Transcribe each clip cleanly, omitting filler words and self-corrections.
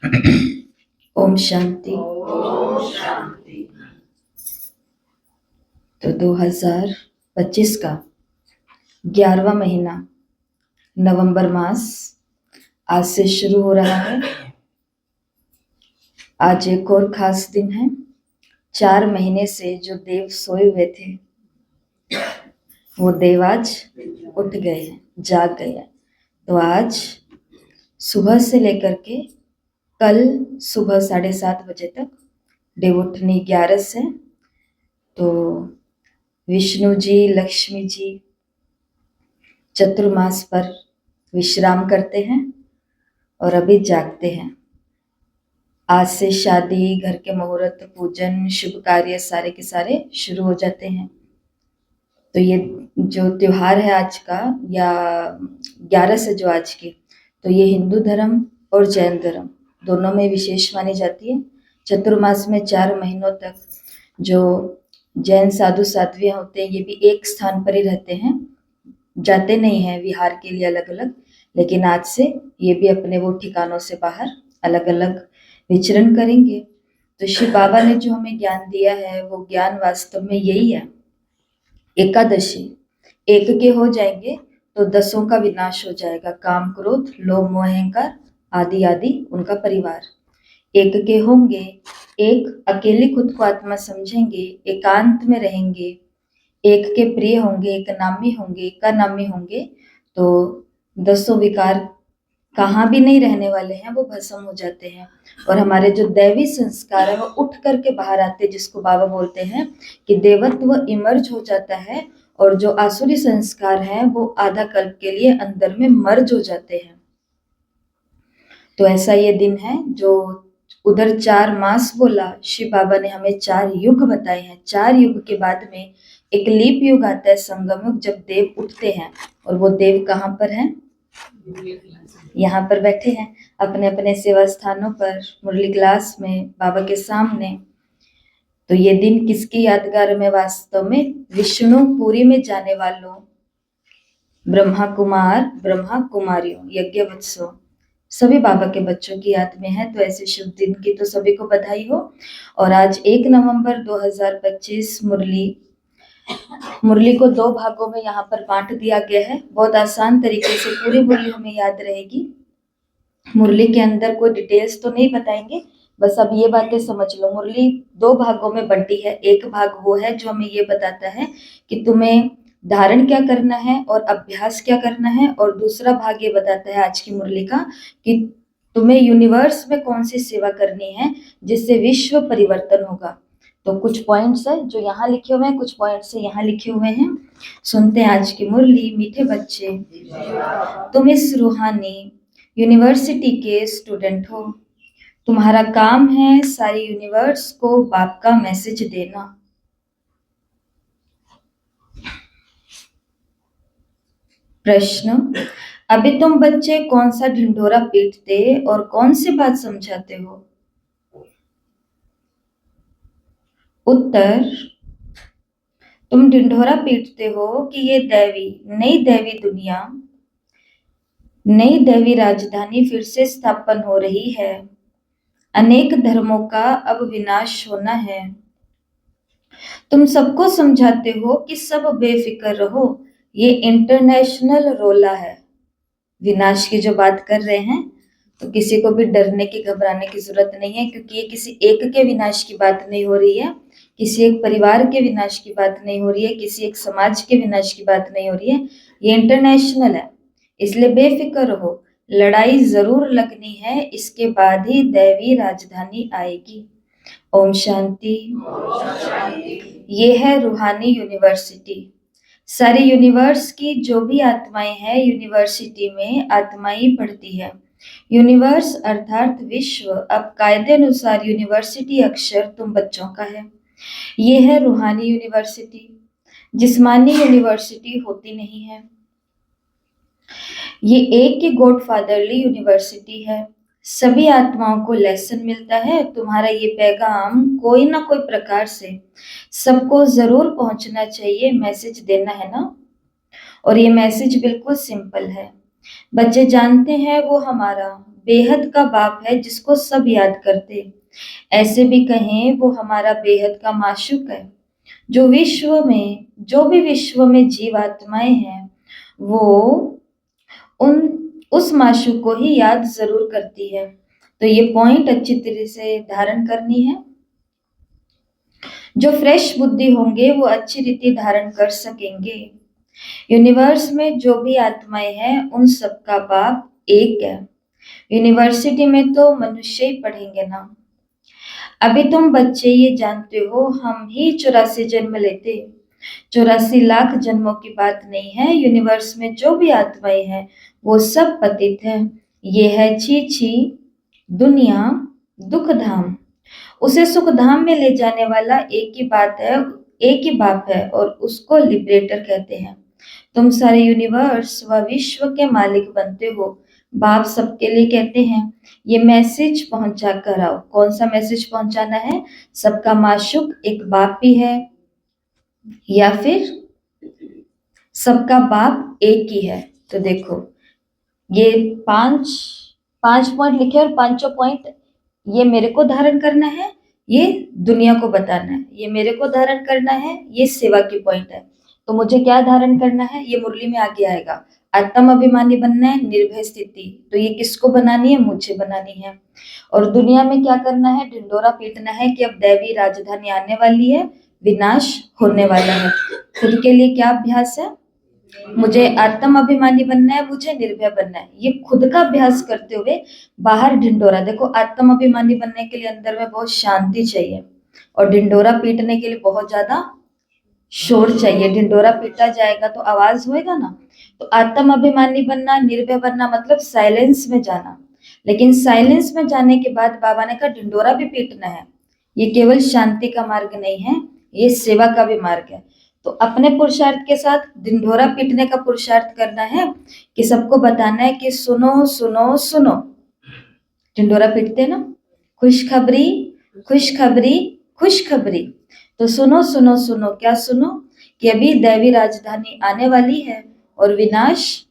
ओम शांति। ओम शांति। तो 2025 का 11वां महीना नवंबर मास आज से शुरू हो रहा है। आज एक और खास दिन है। 4 महीने से जो देव सोए हुए थे वो देव आज उठ गए हैं, जाग गए हैं। तो आज सुबह से लेकर के कल सुबह 7:30 बजे तक देव उठनी 11 है। तो विष्णु जी, लक्ष्मी जी चतुर्मास पर विश्राम करते हैं और अभी जागते हैं। आज से शादी, घर के मुहूर्त, पूजन, शुभ कार्य सारे के सारे शुरू हो जाते हैं। तो ये जो त्योहार है आज का या 11 से जो आज की, तो ये हिंदू धर्म और जैन धर्म दोनों में विशेष मानी जाती है। चतुर्मास में 4 महीनों तक जो जैन साधु साध्वियाँ होते हैं ये भी एक स्थान पर ही रहते हैं, जाते नहीं हैं विहार के लिए अलग अलग, लेकिन आज से ये भी अपने वो ठिकानों से बाहर अलग अलग विचरण करेंगे। तो शिव बाबा ने जो हमें ज्ञान दिया है वो ज्ञान वास्तव में यही है। एकादशी एक के हो जाएंगे तो 10 का विनाश हो जाएगा। काम, क्रोध, लोभ, मोह, अहंकार आदि आदि उनका परिवार। एक के होंगे, एक अकेले खुद को आत्मा समझेंगे, एकांत में रहेंगे, एक के प्रिय होंगे, एक नामी होंगे, एक नामी होंगे, तो 10 विकार कहाँ भी नहीं रहने वाले हैं, वो भस्म हो जाते हैं। और हमारे जो दैवी संस्कार है वो उठ करके बाहर आते, जिसको बाबा बोलते हैं कि देवत्व इमर्ज हो जाता है, और जो आसुरी संस्कार हैं वो आधा कल्प के लिए अंदर में मर्ज हो जाते हैं। तो ऐसा ये दिन है जो उधर 4 मास बोला, शिव बाबा ने हमें 4 युग बताए हैं। 4 युग के बाद में एक लीप युग आता है, संगम युग, जब देव उठते हैं। और वो देव कहाँ पर हैं? यहाँ पर बैठे हैं अपने अपने सेवा स्थानों पर, मुरली क्लास में, बाबा के सामने। तो ये दिन किसकी यादगार में? वास्तव में विष्णुपुरी में जाने वालों, ब्रह्मा कुमार, ब्रह्मा कुमारियों, यज्ञवत्सों, सभी बाबा के बच्चों की याद में है। तो ऐसे शुभ दिन की तो सभी को बधाई हो। और आज 1 नवंबर 2025 मुरली को 2 भागों में यहाँ पर बांट दिया गया है। बहुत आसान तरीके से पूरी मुरली हमें याद रहेगी। मुरली के अंदर कोई डिटेल्स तो नहीं बताएंगे, बस अब ये बातें समझ लो। मुरली 2 भागों में बंटी है। एक भाग वो है जो हमें ये बताता है कि तुम्हें धारण क्या करना है और अभ्यास क्या करना है, और दूसरा भाग ये बताता है आज की मुरली का कि तुम्हें यूनिवर्स में कौन सी सेवा करनी है जिससे विश्व परिवर्तन होगा। तो कुछ पॉइंट्स है जो यहाँ लिखे हुए हैं, कुछ पॉइंट्स है यहाँ लिखे हुए हैं। सुनते हैं आज की मुरली। मीठे बच्चे, तुम इस रूहानी यूनिवर्सिटी के स्टूडेंट हो। तुम्हारा काम है सारी यूनिवर्स को बाप का मैसेज देना। प्रश्न, अभी तुम बच्चे कौन सा ढिंढोरा पीटते और कौन सी बात समझाते हो? उत्तर, तुम ढिंढोरा पीटते हो कि ये नई दैवी दुनिया, नई दैवी राजधानी फिर से स्थापन हो रही है। अनेक धर्मों का अब विनाश होना है। तुम सबको समझाते हो कि सब बेफिक्र रहो, ये इंटरनेशनल रोला है। विनाश की जो बात कर रहे हैं तो किसी को भी डरने की, घबराने की जरूरत नहीं है, क्योंकि ये किसी एक के विनाश की बात नहीं हो रही है, किसी एक परिवार के विनाश की बात नहीं हो रही है, किसी एक समाज के विनाश की बात नहीं हो रही है। ये इंटरनेशनल है, इसलिए बेफिक्र रहो। लड़ाई जरूर लगनी है, इसके बाद ही दैवी राजधानी आएगी। ओम शांति। ये है रूहानी यूनिवर्सिटी। सारी यूनिवर्स की जो भी आत्माएं हैं यूनिवर्सिटी में आत्माएं पढ़ती है। यूनिवर्स अर्थात विश्व। अब कायदे अनुसार यूनिवर्सिटी अक्षर तुम बच्चों का है। ये है रूहानी यूनिवर्सिटी। जिस्मानी यूनिवर्सिटी होती नहीं है। ये एक ही गॉडफादरली यूनिवर्सिटी है। सभी आत्माओं को लेसन मिलता है। तुम्हारा ये पैगाम कोई ना कोई प्रकार से सबको जरूर पहुंचना चाहिए। मैसेज देना है ना, और ये मैसेज बिल्कुल सिंपल है। बच्चे जानते हैं वो हमारा बेहद का बाप है जिसको सब याद करते। ऐसे भी कहें वो हमारा बेहद का माशूक है। जो भी विश्व में जीव आत्माएं हैं, वो उन उस माशूक को ही याद जरूर करती है। तो ये पॉइंट अच्छी तरह से धारण करनी है। जो फ्रेश बुद्धि होंगे वो अच्छी रीति धारण कर सकेंगे। यूनिवर्स में जो भी आत्माएं हैं उन सबका बाप एक है। यूनिवर्सिटी में तो मनुष्य ही पढ़ेंगे ना। अभी तुम बच्चे ये जानते हो हम ही 84 जन्म लेते। 84 लाख जन्मों की बात नहीं है। यूनिवर्स में जो भी आत्माएं हैं वो सब पतित हैं। ये है छी छी दुनिया दुख धाम। उसे सुख धाम में ले जाने वाला एक ही बाप है और उसको लिबरेटर कहते हैं। तुम सारे यूनिवर्स व विश्व के मालिक बनते हो। बाप सबके लिए कहते हैं ये मैसेज पहुंचा कर आओ। कौन सा मैसेज पहुंचाना है? सबका माशूक एक बाप ही है या फिर सबका बाप एक ही है। तो देखो ये पांच पांच पॉइंट लिखे और पांचों पॉइंट ये मेरे को धारण करना है, ये दुनिया को बताना है। ये मेरे को धारण करना है, ये सेवा की पॉइंट है। तो मुझे क्या धारण करना है? ये मुरली में आगे आएगा। आत्म अभिमानी बनना है, निर्भय स्थिति। तो ये किसको बनानी है? मुझे बनानी है। और दुनिया में क्या करना है? ढिंडोरा पीटना है कि अब दैवी राजधानी आने वाली है, विनाश होने वाला है। खुद के लिए क्या अभ्यास है? मुझे आत्म अभिमानी बनना है, मुझे निर्भय बनना है। ये खुद का अभ्यास करते हुए बाहर ढिंडोरा। देखो आत्म अभिमानी बनने के लिए अंदर में बहुत शांति चाहिए और ढिंडोरा पीटने के लिए बहुत ज्यादा शोर चाहिए। ढिंडोरा पीटा जाएगा तो आवाज होएगा ना। तो आत्म अभिमानी बनना, निर्भय बनना मतलब साइलेंस में जाना। लेकिन साइलेंस में जाने के बाद बाबा ने कहा ढिंडोरा भी पीटना है। ये केवल शांति का मार्ग नहीं है, ये सेवा का भी मार्ग है। तो अपने पुरुषार्थ के साथ ढिंढोरा पीटने का पुरुषार्थ करना है कि सबको बताना है कि सुनो सुनो सुनो। ढिंढोरा पीटते ना, खुशखबरी खुशखबरी खुशखबरी। तो सुनो सुनो सुनो, क्या सुनो? कि अभी दैवी राजधानी आने वाली है और विनाश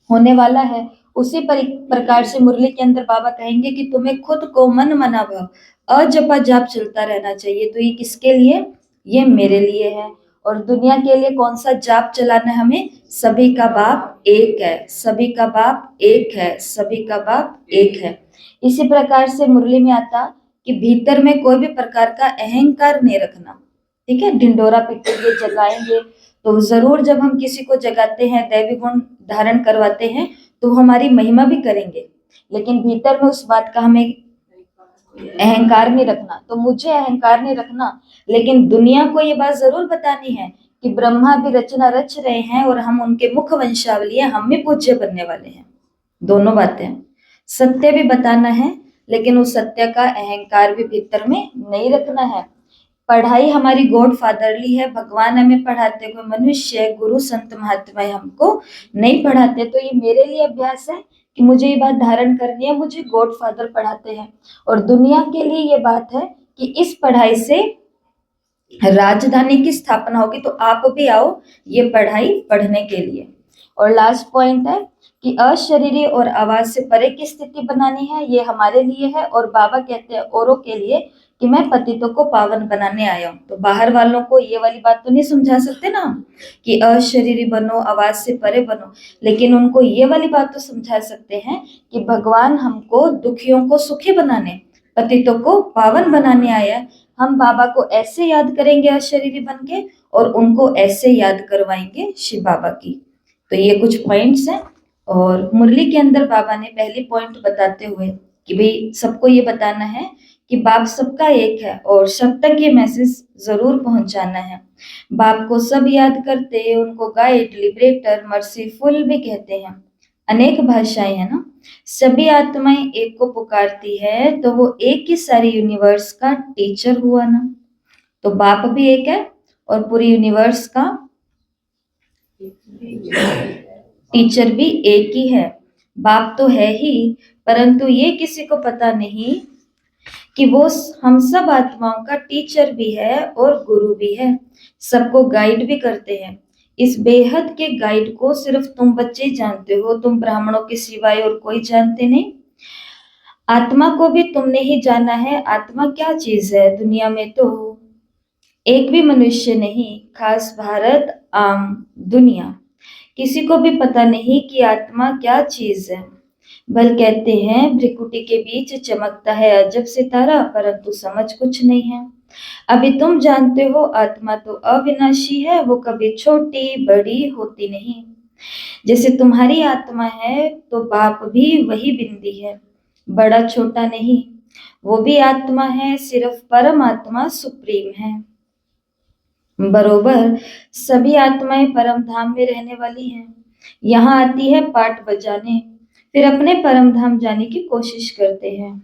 होने वाला है। उसी प्रकार से मुरली के अंदर बाबा कहेंगे कि तुम्हें खुद को मन मना भाव अजपा जाप चलता रहना चाहिए। तो ये किसके लिए? ये मेरे लिए है। और दुनिया के लिए कौन सा जाप चलाना है हमें? सभी का बाप एक है, सभी का बाप एक है, सभी का बाप एक है। इसी प्रकार से मुरली में आता कि भीतर में कोई भी प्रकार का अहंकार नहीं रखना। ठीक है, ढिंडोरा पीटेंगे, जगाएंगे तो जरूर जब हम किसी को जगाते हैं, दैवी गुण धारण करवाते हैं तो हमारी महिमा भी करेंगे। लेकिन भीतर में उस बात का हमें अहंकार नहीं रखना। तो मुझे अहंकार नहीं रखना, लेकिन दुनिया को ये बात जरूर बतानी है कि ब्रह्मा भी रचना रच रहे हैं और हम उनके मुख वंशावली है, हम भी पूज्य बनने वाले हैं। दोनों बातें, सत्य भी बताना है लेकिन उस सत्य का अहंकार भी भीतर में नहीं रखना है। पढ़ाई हमारी गॉड फादरली है। भगवान हमें पढ़ाते, कोई मनुष्य गुरु संत महात्मा हमको नहीं पढ़ाते। तो ये मेरे लिए अभ्यास है कि मुझे ये बात धारण करनी है, मुझे गॉड फादर पढ़ाते हैं। और दुनिया के लिए ये बात है कि इस पढ़ाई से राजधानी की स्थापना होगी, तो आप भी आओ ये पढ़ाई पढ़ने के लिए। और लास्ट पॉइंट है कि अशरीरी और आवाज से परे की स्थिति बनानी है, ये हमारे लिए है। और बाबा कहते हैं औरों के लिए कि मैं पतितों को पावन बनाने आया हूँ। तो बाहर वालों को ये वाली बात तो नहीं समझा सकते ना कि अशरीरी बनो, आवाज से परे बनो, लेकिन उनको ये वाली बात तो समझा सकते हैं कि भगवान हमको दुखियों को सुखी बनाने, पतितों को पावन बनाने आया। हम बाबा को ऐसे याद करेंगे अशरीरी बन के और उनको ऐसे याद करवाएंगे शिव बाबा की। तो ये कुछ पॉइंट्स हैं। और मुरली के अंदर बाबा ने पहली पॉइंट बताते हुए कि भाई सबको ये बताना है कि बाप सबका एक है और सब तक ये मैसेज जरूर पहुंचाना है। बाप को सब याद करते हैं, उनको गाइड, लिबरेटर, मर्सीफुल भी कहते हैं। अनेक भाषाएं है ना। सभी आत्माएं एक को पुकारती है तो वो एक ही सारी यूनिवर्स का टीचर हुआ ना। तो बाप भी एक है और पूरी यूनिवर्स का टीचर भी एक ही है। बाप तो है ही, परंतु ये किसी को पता नहीं कि वो हम सब आत्माओं का टीचर भी है और गुरु भी है, सबको गाइड भी करते हैं। इस बेहद के गाइड को सिर्फ तुम बच्चे ही जानते हो, तुम ब्राह्मणों के सिवाय और कोई जानते नहीं। आत्मा को भी तुमने ही जाना है। आत्मा क्या चीज है? दुनिया में तो एक भी मनुष्य नहीं, खास भारत, आम दुनिया, किसी को भी पता नहीं कि आत्मा क्या चीज है। बल कहते हैं भ्रिकुटी के बीच चमकता है अजब सितारा, परंतु समझ कुछ नहीं है। अभी तुम जानते हो आत्मा तो अविनाशी है, वो कभी छोटी बड़ी होती नहीं। जैसे तुम्हारी आत्मा है तो बाप भी वही बिंदी है, बड़ा छोटा नहीं। वो भी आत्मा है, सिर्फ परमात्मा सुप्रीम है। बरोबर सभी आत्माएं परम धाम में रहने वाली हैं। यहाँ आती है पाठ बजाने, फिर अपने परम धाम जाने की कोशिश करते हैं।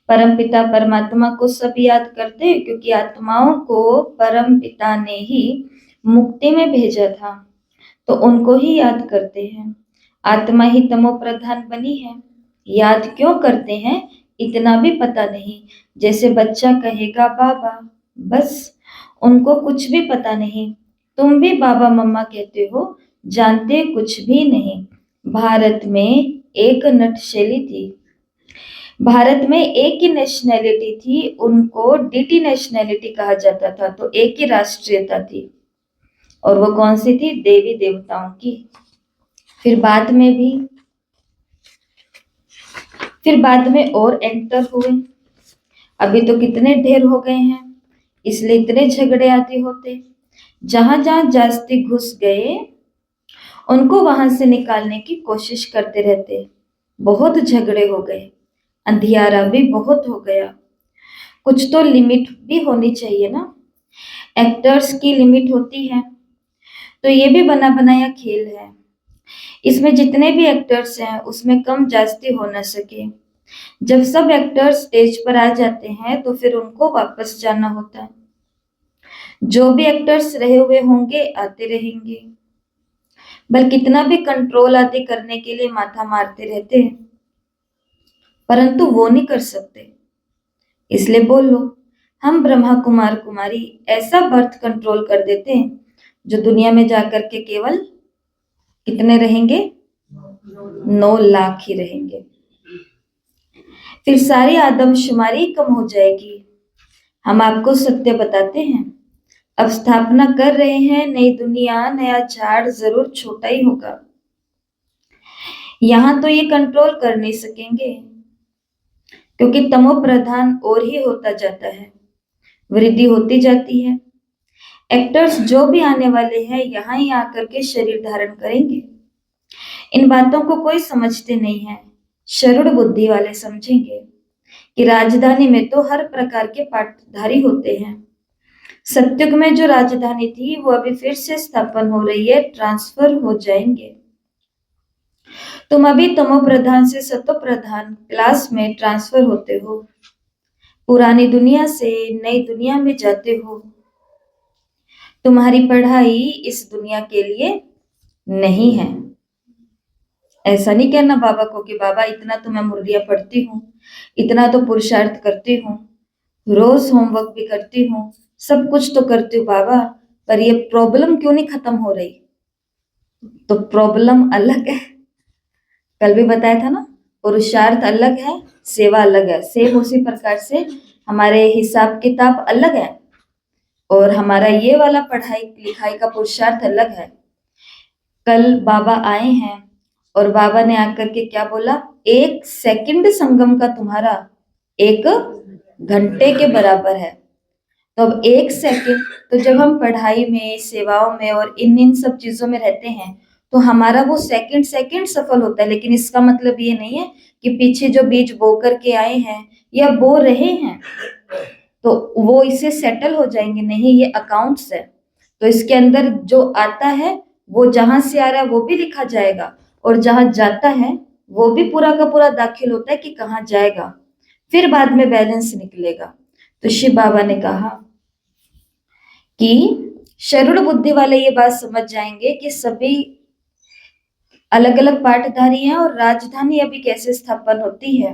परम पिता परमात्मा को सब याद करते हैं, क्योंकि आत्माओं को परम पिता ने ही मुक्ति में भेजा था, तो उनको ही याद करते हैं। आत्मा ही तमो प्रधान बनी है। याद क्यों करते हैं इतना भी पता नहीं। जैसे बच्चा कहेगा बाबा, बस, उनको कुछ भी पता नहीं। तुम भी बाबा मम्मा कहते हो, जानते कुछ भी नहीं। भारत में एक नटशैली थी। भारत में एक ही नेशनैलिटी थी, उनको डीटी नेशनैलिटी कहा जाता था, तो एक ही राष्ट्रीयता थी। और वो कौन सी थी? देवी देवताओं की। फिर बाद में भी फिर बाद में और एंटर हुए। अभी तो कितने ढेर हो गए हैं, इसलिए इतने झगड़े आते होते। जहां जहां जास्ती घुस गए उनको वहां से निकालने की कोशिश करते रहते। बहुत झगड़े हो गए, अंधियारा भी बहुत हो गया। कुछ तो लिमिट भी होनी चाहिए ना। एक्टर्स की लिमिट होती है, तो ये भी बना बनाया खेल है। इसमें जितने भी एक्टर्स हैं उसमें कम जास्ती हो न सके। जब सब एक्टर्स स्टेज पर आ जाते हैं तो फिर उनको वापस जाना होता है। जो भी एक्टर्स रहे हुए होंगे आते रहेंगे। बल कितना भी कंट्रोल आदि करने के लिए माथा मारते रहते हैं, परंतु वो नहीं कर सकते। इसलिए बोल लो, हम ब्रह्मा कुमार कुमारी ऐसा बर्थ कंट्रोल कर देते हैं जो दुनिया में जाकर के केवल कितने रहेंगे? 9 लाख ही रहेंगे। फिर सारी आदमशुमारी कम हो जाएगी। हम आपको सत्य बताते हैं। अब स्थापना कर रहे हैं नई दुनिया, नया झाड़ जरूर छोटा ही होगा। यहां तो ये कंट्रोल कर नहीं सकेंगे, क्योंकि तमो प्रधान और ही होता जाता है, वृद्धि होती जाती है। एक्टर्स जो भी आने वाले हैं यहाँ ही आकर के शरीर धारण करेंगे। इन बातों को कोई समझते नहीं है, शरुड़ बुद्धि वाले समझेंगे कि राजधानी में तो हर प्रकार के पाटधारी होते हैं। सत्युग में जो राजधानी थी वो अभी फिर से स्थापन हो रही है, ट्रांसफर हो जाएंगे। तुम अभी तमो प्रधान से सतो प्रधान क्लास में ट्रांसफर होते हो, पुरानी दुनिया से नई दुनिया में जाते हो। तुम्हारी पढ़ाई इस दुनिया के लिए नहीं है। ऐसा नहीं कहना बाबा को कि बाबा इतना तो मैं मुर्गियां पढ़ती हूँ, इतना तो पुरुषार्थ करती हूँ, रोज होमवर्क भी करती हूँ, सब कुछ तो करती हूँ बाबा, पर ये प्रॉब्लम क्यों नहीं खत्म हो रही? तो प्रॉब्लम अलग है, कल भी बताया था ना, पुरुषार्थ अलग है, सेवा अलग है। सेम उसी प्रकार से हमारे हिसाब किताब अलग है और हमारा ये वाला पढ़ाई लिखाई का पुरुषार्थ अलग है। कल बाबा आए हैं और बाबा ने आकर के क्या बोला? 1 सेकंड संगम का तुम्हारा 1 घंटे के बराबर है। तो अब 1 सेकंड, तो जब हम पढ़ाई में, सेवाओं में और इन सब चीजों में रहते हैं तो हमारा वो सेकंड सेकंड सफल होता है। लेकिन इसका मतलब ये नहीं है कि पीछे जो बीज बो करके आए हैं या बो रहे हैं तो वो इसे सेटल हो जाएंगे, नहीं, ये अकाउंट्स है। तो इसके अंदर जो आता है वो जहां से आ रहा है वो भी लिखा जाएगा, और जहां जाता है वो भी पूरा का पूरा दाखिल होता है कि कहाँ जाएगा, फिर बाद में बैलेंस निकलेगा। तो शिव बाबा ने कहा कि शरुड़ बुद्धि वाले ये बात समझ जाएंगे कि सभी अलग अलग पाठधारी हैं और राजधानी अभी कैसे स्थापन होती है।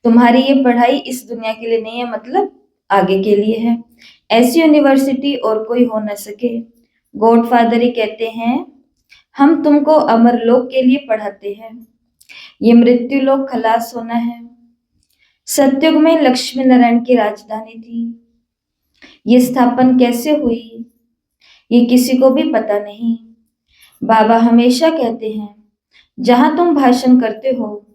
तुम्हारी ये पढ़ाई इस दुनिया के लिए नहीं है, मतलब आगे के लिए है। ऐसी यूनिवर्सिटी और कोई हो न सके। गॉडफादर ही कहते हैं हम तुमको अमरलोक के लिए पढ़ाते हैं। ये मृत्यु लोक खलास होना है। सतयुग में लक्ष्मी नारायण की राजधानी थी। ये स्थापन कैसे हुई ये किसी को भी पता नहीं। बाबा हमेशा कहते हैं जहां तुम भाषण करते हो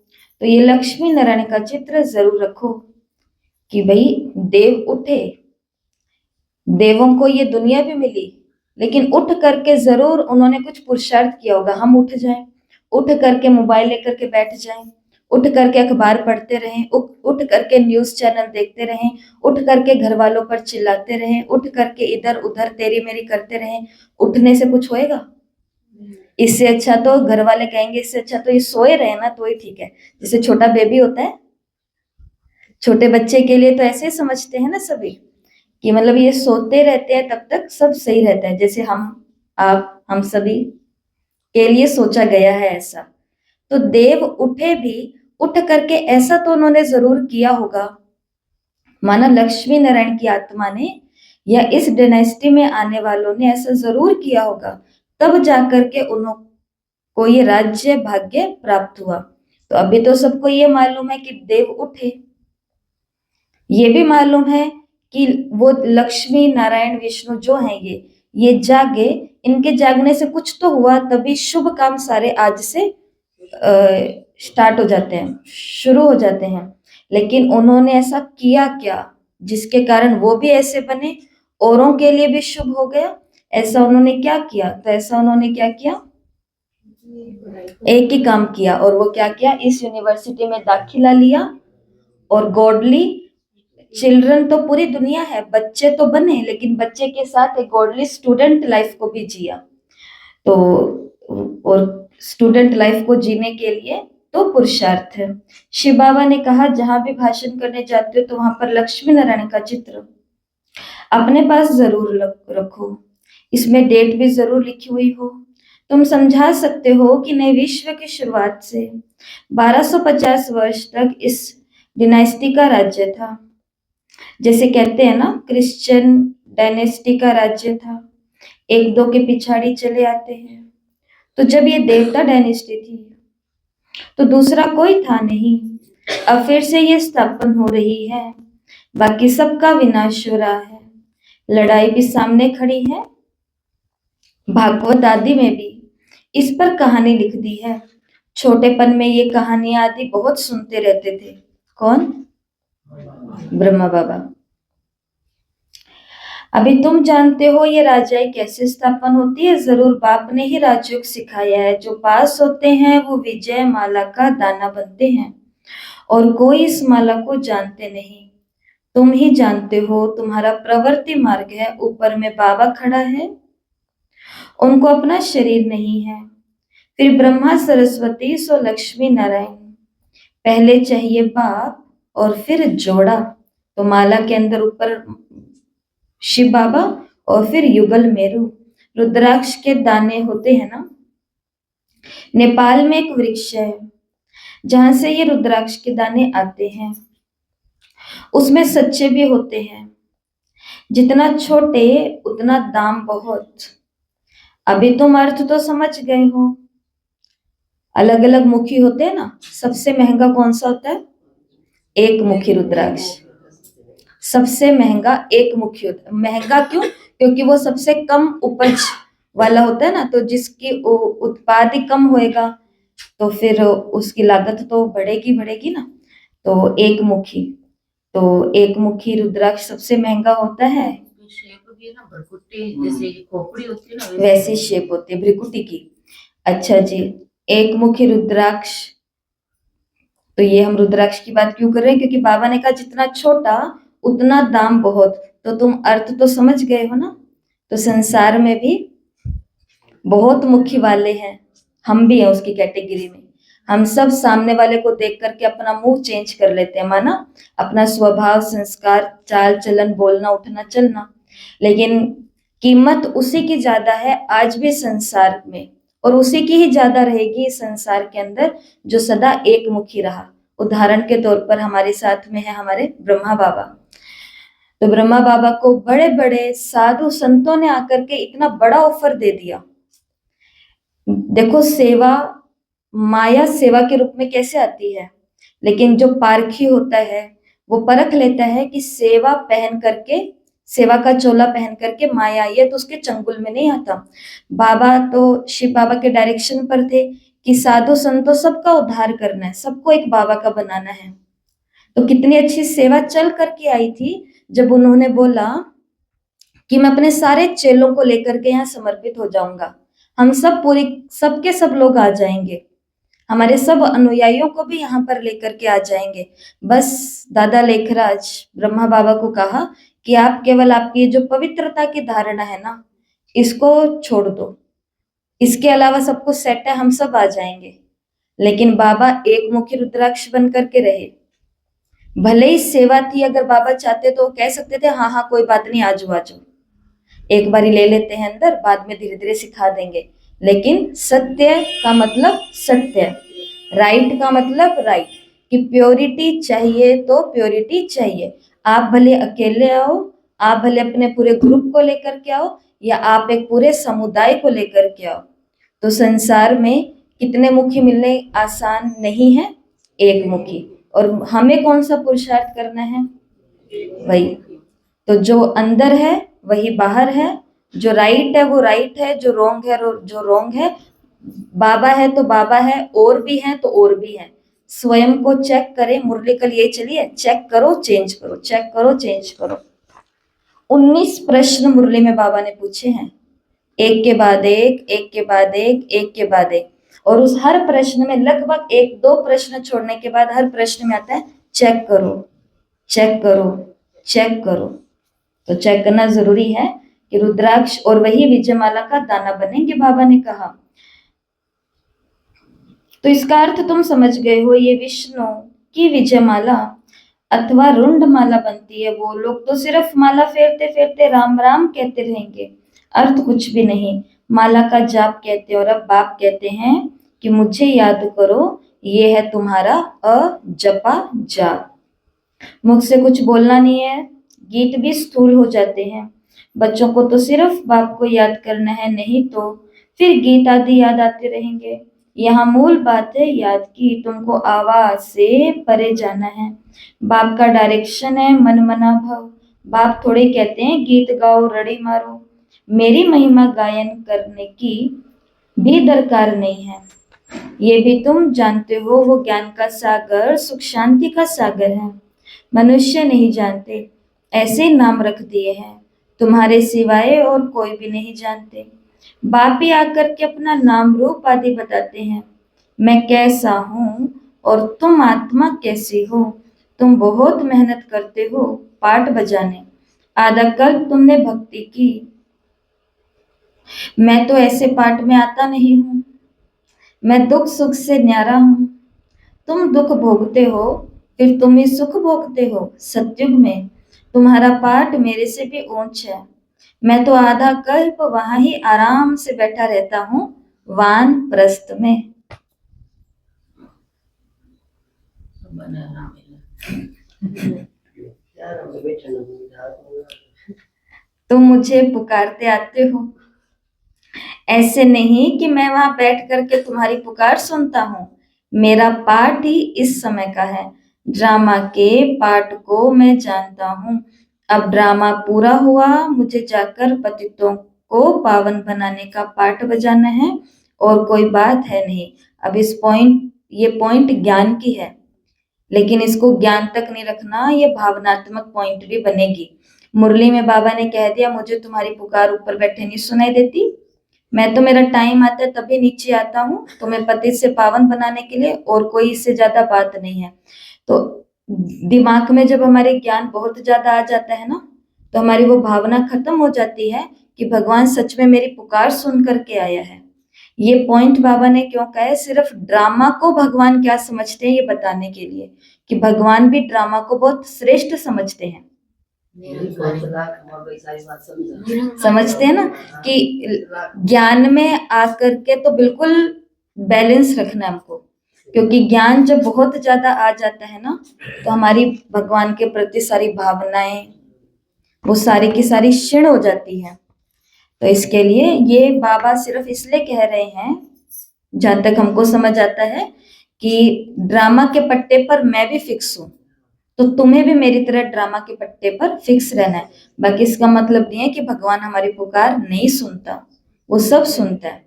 तो ये लक्ष्मी नारायण का चित्र जरूर रखो कि भाई देव उठे, देवों को ये दुनिया भी मिली, लेकिन उठ करके जरूर उन्होंने कुछ पुरुषार्थ किया होगा। हम उठ जाएं, उठ करके मोबाइल लेकर के बैठ जाएं, उठ करके अखबार पढ़ते रहें, उठ करके न्यूज चैनल देखते रहें, उठ करके घर वालों पर चिल्लाते रहें, उठ करके इधर उधर तेरी मेरी करते रहें, उठने से कुछ होएगा? इससे अच्छा तो घर वाले कहेंगे इससे अच्छा तो ये सोए रहे ना तो ही ठीक है। जैसे छोटा बेबी होता है, छोटे बच्चे के लिए तो ऐसे ही समझते हैं ना सभी कि मतलब ये सोते रहते हैं तब तक सब सही रहता है। जैसे हम सभी के लिए सोचा गया है ऐसा। तो देव उठे भी, उठ करके ऐसा तो उन्होंने जरूर किया होगा, माना लक्ष्मी नारायण की आत्मा ने या इस डायनेस्टी में आने वालों ने ऐसा जरूर किया होगा, तब जाकर के उनको ये राज्य भाग्य प्राप्त हुआ। तो अभी तो सबको ये मालूम है कि देव उठे, ये भी मालूम है कि वो लक्ष्मी नारायण विष्णु जो हैं ये जागे, इनके जागने से कुछ तो हुआ, तभी शुभ काम सारे आज से स्टार्ट हो जाते हैं, शुरू हो जाते हैं। लेकिन उन्होंने ऐसा किया क्या जिसके कारण वो भी ऐसे बने, औरों के लिए भी शुभ हो गया? ऐसा उन्होंने क्या किया? तो ऐसा उन्होंने क्या किया? एक ही काम किया, और वो क्या किया? इस यूनिवर्सिटी में दाखिला लिया और गॉडली चिल्ड्रन तो पूरी दुनिया है, बच्चे तो बने, लेकिन बच्चे के साथ एक गॉडली स्टूडेंट लाइफ को भी जिया। तो और स्टूडेंट लाइफ को जीने के लिए तो पुरुषार्थ है। शिव बाबा ने कहा जहां भी भाषण करने जाते हो तो वहां पर लक्ष्मी नारायण का चित्र अपने पास जरूर रखो, इसमें डेट भी जरूर लिखी हुई हो। तुम समझा सकते हो कि नए विश्व की शुरुआत से 1250 वर्ष तक इस डिनाइस्टी का राज्य था। जैसे कहते हैं ना, क्रिश्चियन डायनेस्टी का राज्य था, एक दो के पिछाड़ी चले आते हैं। तो जब ये देवता डायनेस्टी थी तो दूसरा कोई था नहीं, अब फिर से ये स्थापन हो रही है, बाकी सबका विनाश हो रहा है, लड़ाई भी सामने खड़ी है। भागवत आदि में भी इस पर कहानी लिख दी है। छोटेपन में ये कहानियां आदि बहुत सुनते रहते थे। कौन? ब्रह्मा बाबा। अभी तुम जानते हो ये राजाई कैसे स्थापन होती है? जरूर बाप ने ही राजयोग सिखाया है। जो पास होते हैं वो विजय माला का दाना बनते हैं, और कोई इस माला को जानते नहीं। तुम ही जानते हो, तुम्हारा प्रवृत्ति मार्ग है, ऊपर में बाबा खड़ा है, उनको अपना शरीर नहीं है। फिर ब्रह्मा सरस्वती सो लक्ष्मी नारायण, पहले चाहिए बाप और फिर जोड़ा। तो माला के अंदर ऊपर शिव बाबा और फिर युगल मेरू, रुद्राक्ष के दाने होते हैं ना। नेपाल में एक वृक्ष है जहां से ये रुद्राक्ष के दाने आते हैं, उसमें सच्चे भी होते हैं। जितना छोटे उतना दाम बहुत। अभी तुम अर्थ तो समझ गए हो। अलग अलग मुखी होते हैं ना, सबसे महंगा कौन सा होता है? एक मुखी रुद्राक्ष सबसे महंगा एक मुखी होता है। महंगा क्यों? क्योंकि वो सबसे कम उपज वाला होता है ना, तो जिसकी उत्पाद ही कम होएगा तो फिर उसकी लागत तो बढ़ेगी बढ़ेगी ना। तो एक मुखी रुद्राक्ष सबसे महंगा होता है। जैसे खोपड़ी होती है ना, वैसी शेप होती है भ्रिकुटी की। अच्छा जी, एक मुखी रुद्राक्ष। तो ये हम रुद्राक्ष की बात क्यों कर रहे हैं? क्योंकि बाबा ने कहा जितना छोटा उतना दाम बहुत। तो तुम अर्थ तो समझ गए हो ना। तो संसार में भी बहुत मुखी वाले हैं, हम भी हैं उसकी कैटेगरी में। हम सब सामने वाले को देख करके अपना मुंह चेंज कर लेते हैं, माना अपना स्वभाव, संस्कार, चाल चलन, बोलना, उठना, चलना, लेकिन कीमत उसी की ज्यादा है आज भी संसार में, और उसी की ही ज्यादा रहेगी इस संसार के अंदर जो सदा एक मुखी रहा। उदाहरण के तौर पर हमारे साथ में है हमारे ब्रह्मा बाबा। तो ब्रह्मा बाबा को बड़े बड़े साधु संतों ने आकर के इतना बड़ा ऑफर दे दिया। देखो, सेवा माया सेवा के रूप में कैसे आती है, लेकिन जो पारखी होता है वो परख लेता है कि सेवा पहन करके, सेवा का चोला पहन करके माया आई है तो उसके चंगुल में नहीं आता। बाबा तो शिव बाबा के डायरेक्शन पर थे कि साधु संतों सबका उद्धार करना है, सबको एक बाबा का बनाना है। तो कितनी अच्छी सेवा चल करके आई थी जब उन्होंने बोला कि मैं अपने सारे चेलों को लेकर के यहाँ समर्पित हो जाऊंगा, हम सब पूरी सबके सब लोग आ जाएंगे, हमारे सब अनुयायियों को भी यहाँ पर लेकर के आ जाएंगे। बस दादा लेखराज ब्रह्मा बाबा को कहा कि आप केवल आपकी ये जो पवित्रता की धारणा है ना, इसको छोड़ दो, इसके अलावा सब कुछ सेट है, हम सब आ जाएंगे। लेकिन बाबा एक मुखी रुद्राक्ष बन करके रहे। भले ही सेवा थी, अगर बाबा चाहते तो कह सकते थे हाँ हाँ कोई बात नहीं, आ जाओ, एक बारी ले लेते हैं अंदर, बाद में धीरे धीरे सिखा देंगे। लेकिन सत्य का मतलब सत्य, राइट का मतलब राइट, कि प्योरिटी चाहिए तो प्योरिटी चाहिए। आप भले अकेले आओ, आप भले अपने पूरे ग्रुप को लेकर के आओ, या आप एक पूरे समुदाय को लेकर के आओ। तो संसार में कितने मुखी मिलने आसान नहीं है, एक मुखी। और हमें कौन सा पुरुषार्थ करना है, वही। तो जो अंदर है वही बाहर है, जो राइट है वो राइट है, जो रोंग है जो रोंग है। बाबा है तो बाबा है, और भी है तो और भी है। स्वयं को चेक करें, मुरली कल ये चलिए, चेक करो चेंज करो, चेक करो चेंज करो। 19 प्रश्न मुरली में बाबा ने पूछे हैं, एक के बाद एक, एक के बाद एक, एक के बाद एक। और उस हर प्रश्न में लगभग 1-2 प्रश्न छोड़ने के बाद हर प्रश्न में आता है चेक करो, चेक करो, चेक करो। तो चेक करना जरूरी है कि रुद्राक्ष और वही विजयमाला का दाना बनेंगे, बाबा ने कहा। तो इसका अर्थ तुम समझ गए हो, ये विष्णु की विजयमाला अथवा रुंड माला बनती है। वो लोग तो सिर्फ माला फेरते फेरते राम राम कहते रहेंगे, अर्थ कुछ भी नहीं। माला का जाप कहते हैं, और अब बाप कहते हैं कि मुझे याद करो, ये है तुम्हारा अजपा जाप। मुख से कुछ बोलना नहीं है, गीत भी स्थूल हो जाते हैं। बच्चों को तो सिर्फ बाप को याद करना है, नहीं तो फिर गीत आदि याद आते रहेंगे। यहाँ मूल बात है याद की, तुमको आवाज से परे जाना है। बाप का डायरेक्शन है मन मना भव। बाप थोड़े कहते हैं गीत गाओ रड़ी मारो, मेरी महिमा गायन करने की भी दरकार नहीं है। ये भी तुम जानते हो, वो ज्ञान का सागर सुख शांति का सागर है। मनुष्य नहीं जानते, ऐसे नाम रख दिए हैं, तुम्हारे सिवाय और कोई भी नहीं जानते। बाप ही आकर के अपना नाम रूप आदि बताते हैं। मैं कैसा हूँ और तुम आत्मा कैसी हो। तुम बहुत मेहनत करते हो पाठ बजाने, आधा कल तुमने भक्ति की, मैं तो ऐसे पाठ में आता नहीं हूँ। मैं दुख सुख से न्यारा हूँ, तुम दुख भोगते हो फिर तुम ही सुख भोगते हो। सतयुग में तुम्हारा पाठ मेरे से भी ऊंच है। मैं तो आधा कल्प वहां ही आराम से बैठा रहता हूँ, वानप्रस्थ में। तुम मुझे पुकारते आते हो, ऐसे नहीं कि मैं वहां बैठ करके तुम्हारी पुकार सुनता हूँ। मेरा पाठ ही इस समय का है, ड्रामा के पाठ को मैं जानता हूँ। अब ड्रामा पूरा हुआ, मुझे जाकर पतितों को पावन बनाने का पाठ बजाना है, और कोई बात है नहीं। अब ये पॉइंट ज्ञान की है, लेकिन इसको ज्ञान तक नहीं रखना, ये भावनात्मक पॉइंट भी बनेगी। मुरली में बाबा ने कह दिया मुझे तुम्हारी पुकार ऊपर बैठे नहीं सुनाई देती, मैं तो मेरा टाइम आता है तभी नीचे आता हूँ तुम्हें पति से पावन बनाने के लिए, और कोई इससे ज्यादा बात नहीं है। तो दिमाग में जब हमारे ज्ञान बहुत ज्यादा आ जाता है ना, तो हमारी वो भावना खत्म हो जाती है कि भगवान सच में मेरी पुकार सुन करके आया है। ये पॉइंट बाबा ने क्यों कहा है, सिर्फ ड्रामा को भगवान क्या समझते हैं ये बताने के लिए, कि भगवान भी ड्रामा को बहुत श्रेष्ठ समझते हैं। समझते हैं ना कि ज्ञान में आकर के तो बिल्कुल बैलेंस रखना हमको, क्योंकि ज्ञान जब बहुत ज्यादा आ जाता है ना, तो हमारी भगवान के प्रति सारी भावनाएं वो सारी की सारी क्षीण हो जाती है। तो इसके लिए ये बाबा सिर्फ इसलिए कह रहे हैं जहां तक हमको समझ आता है कि ड्रामा के पट्टे पर मैं भी फिक्स हूँ, तो तुम्हें भी मेरी तरह ड्रामा के पट्टे पर फिक्स रहना है। बाकी इसका मतलब नहीं है कि भगवान हमारी पुकार नहीं सुनता, वो सब सुनता है।